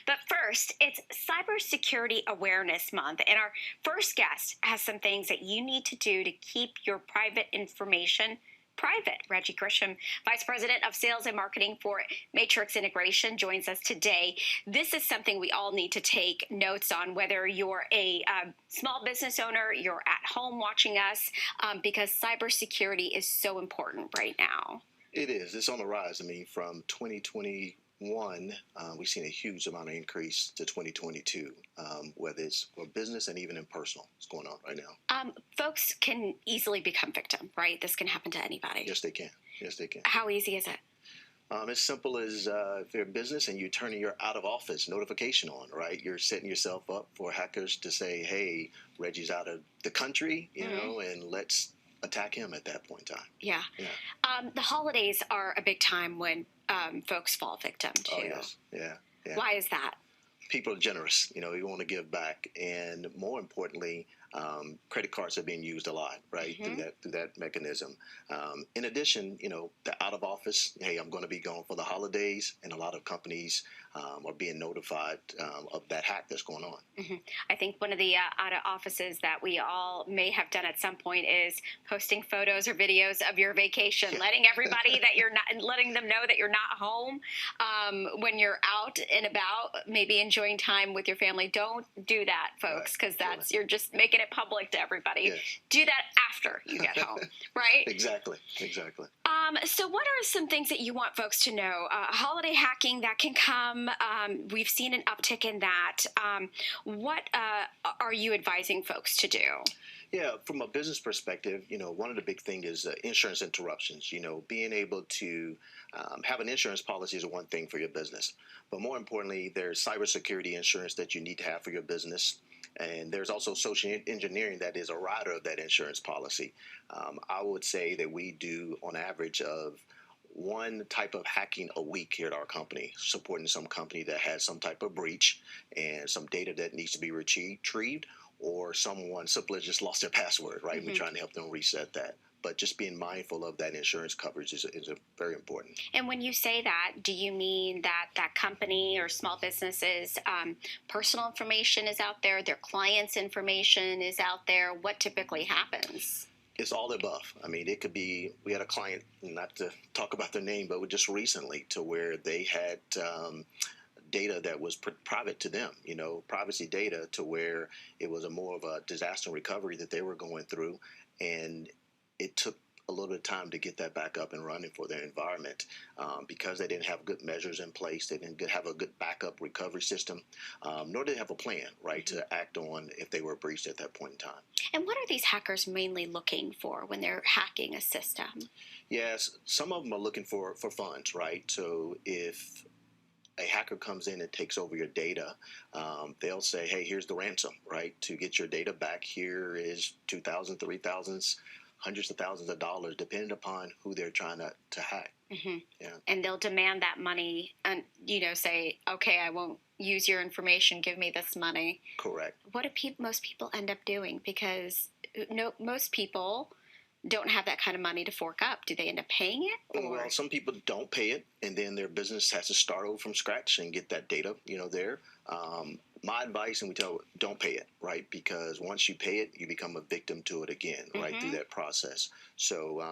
But first, it's Cybersecurity Awareness Month, and our first guest has some things that you need to do to keep your private information private. Reggien Gresham, Vice President of Sales and Marketing for Matrix Integration, joins us today. This is something we all need to take notes on, whether you're a small business owner, you're at home watching us, because cybersecurity is so important right now. It is. It's on the rise. I mean, from 2021, we've seen a huge amount of increase to 2022, whether it's for business and even in personal. It's going on right now. Folks can easily become victim, right? This can happen to anybody. Yes, they can. Yes, they can. How easy is it? As simple as if you're a business and you're turning your out of office notification on, right? You're setting yourself up for hackers to say, hey, Reggie's out of the country, you know, and let's attack him at that point in time. Yeah. The holidays are a big time when folks fall victim to. Oh, yes. Yeah. Why is that? People are generous. You know, you want to give back. And more importantly, credit cards are being used a lot, right, through that mechanism. In addition, you know, the out of office, hey, I'm going to be gone for the holidays, and a lot of companies are being notified of that hack that's going on. I think one of the out of offices that we all may have done at some point is posting photos or videos of your vacation, letting everybody that you're not, letting them know that you're not home when you're out and about, maybe enjoying time with your family. Don't do that, folks, because that's you're just making it public to everybody. Yes. Do that after you get home, right? Exactly. So what are some things that you want folks to know? Holiday hacking that can come. We've seen an uptick in that. What are you advising folks to do? Yeah, from a business perspective, you know, one of the big things is insurance interruptions. You know, being able to have an insurance policy is one thing for your business. But more importantly, there's cybersecurity insurance that you need to have for your business. And there's also social engineering that is a rider of that insurance policy. I would say that we do on average of one type of hacking a week here at our company, supporting some company that has some type of breach and some data that needs to be retrieved, or someone simply just lost their password, right? We're trying to help them reset that. But just being mindful of that insurance coverage is very important. And when you say that, do you mean that that company or small businesses' personal information is out there, their clients' information is out there? What typically happens? It's all the above. I mean, it could be, we had a client, not to talk about their name, but just recently to where they had data that was private to them, you know, privacy data, to where it was more of a disaster recovery that they were going through. And it took a little bit of time to get that back up and running for their environment because they didn't have good measures in place. They didn't have a good backup recovery system, nor did they have a plan, right, to act on if they were breached at that point in time. And what are these hackers mainly looking for when they're hacking a system? Yes, some of them are looking for funds, right? So if a hacker comes in and takes over your data, they'll say, hey, here's the ransom, right? To get your data back, here is $2,000, $3,000, hundreds of thousands of dollars, depending upon who they're trying to hack. Yeah. And they'll demand that money and, you know, say, okay, I won't use your information, give me this money. Correct. What do most people end up doing? Because most people don't have that kind of money to fork up. Do they end up paying it? Or? Well, some people don't pay it, and then their business has to start over from scratch and get that data, you know, there. My advice, and we tell, don't pay it, right? Because once you pay it, you become a victim to it again, right, through that process. So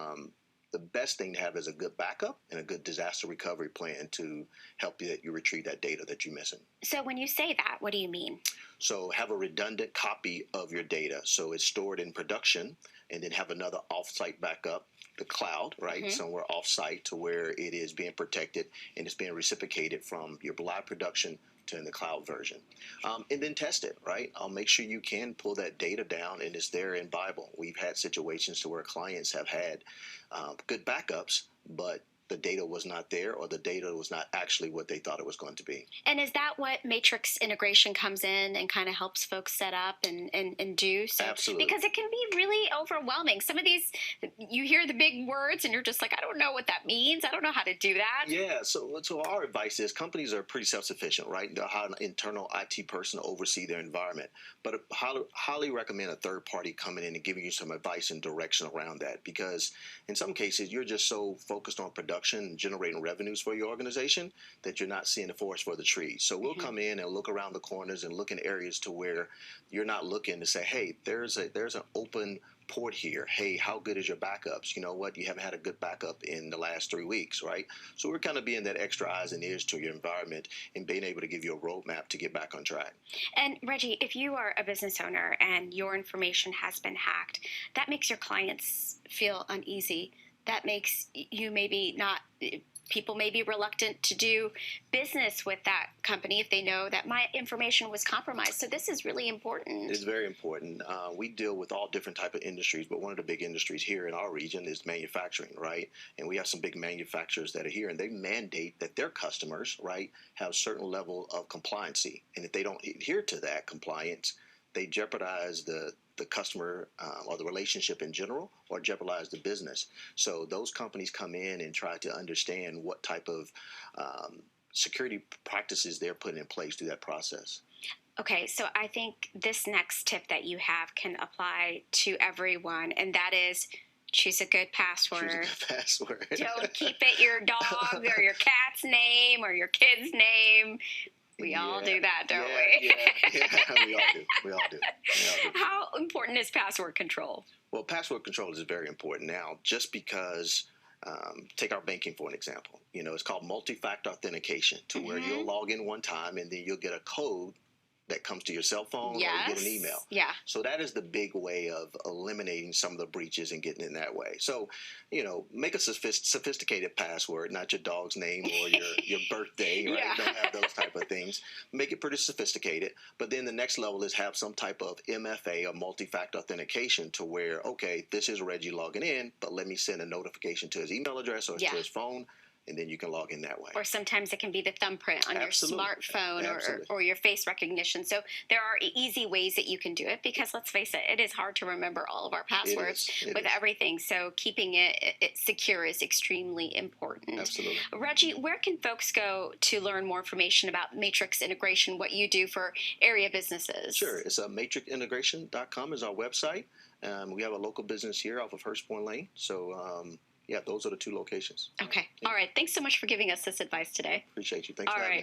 the best thing to have is a good backup and a good disaster recovery plan to help you that you retrieve that data that you're missing. So when you say that, what do you mean? So have a redundant copy of your data. So it's stored in production, and then have another off-site backup, the cloud, right, somewhere off-site to where it is being protected and it's being reciprocated from your live production to in the cloud version. And then test it, right? I'll make sure you can pull that data down and it's there in Bible. We've had situations to where clients have had good backups, but the data was not there, or the data was not actually what they thought it was going to be. And is that what Matrix Integration comes in and kind of helps folks set up and do? So, absolutely. Because it can be really overwhelming. Some of these, you hear the big words and you're just like, I don't know what that means. I don't know how to do that. Yeah, so our advice is companies are pretty self-sufficient, right? They'll have an internal IT person to oversee their environment. But I highly recommend a third party coming in and giving you some advice and direction around that, because in some cases, you're just so focused on production production and generating revenues for your organization, that you're not seeing the forest for the trees. So we'll come in and look around the corners and look in areas to where you're not looking to say, hey, there's an open port here. Hey, how good is your backups? You know what? You haven't had a good backup in the last 3 weeks, right? So we're kind of being that extra eyes and ears to your environment and being able to give you a roadmap to get back on track. And Reggie, if you are a business owner and your information has been hacked, that makes your clients feel uneasy. That makes you maybe not, people may be reluctant to do business with that company if they know that my information was compromised. So this is really important. It's very important. We deal with all different type of industries, but one of the big industries here in our region is manufacturing, right? And we have some big manufacturers that are here, and they mandate that their customers, right, have a certain level of compliancy. And if they don't adhere to that compliance, they jeopardize the customer or the relationship in general, or jeopardize the business. So those companies come in and try to understand what type of security practices they're putting in place through that process. Okay, so I think this next tip that you have can apply to everyone, and that is choose a good password. Choose a good password. Don't keep it your dog or your cat's name or your kid's name. We all do that, don't we? We all do. We all do. How important is password control? Well, password control is very important now, just because, take our banking for an example. You know, it's called multi-factor authentication, to where you'll log in one time and then you'll get a code that comes to your cell phone, or you get an email. Yeah. So that is the big way of eliminating some of the breaches and getting in that way. So, you know, make a sophisticated password, not your dog's name or your birthday, right? Yeah. Don't have those type of things. Make it pretty sophisticated. But then the next level is have some type of MFA, or multi-factor authentication, to where, okay, this is Reggie logging in, but let me send a notification to his email address or to his phone, and then you can log in that way. Or sometimes it can be the thumbprint on your smartphone or your face recognition. So there are easy ways that you can do it, because let's face it, it is hard to remember all of our passwords with everything. So keeping it secure is extremely important. Absolutely. Reggie, where can folks go to learn more information about Matrix Integration, what you do for area businesses? Sure. It's matrixintegration.com is our website. We have a local business here off of Hurst Point Lane. So, yeah, those are the two locations. Okay. Yeah. All right. Thanks so much for giving us this advice today. Appreciate you. Thanks for having me.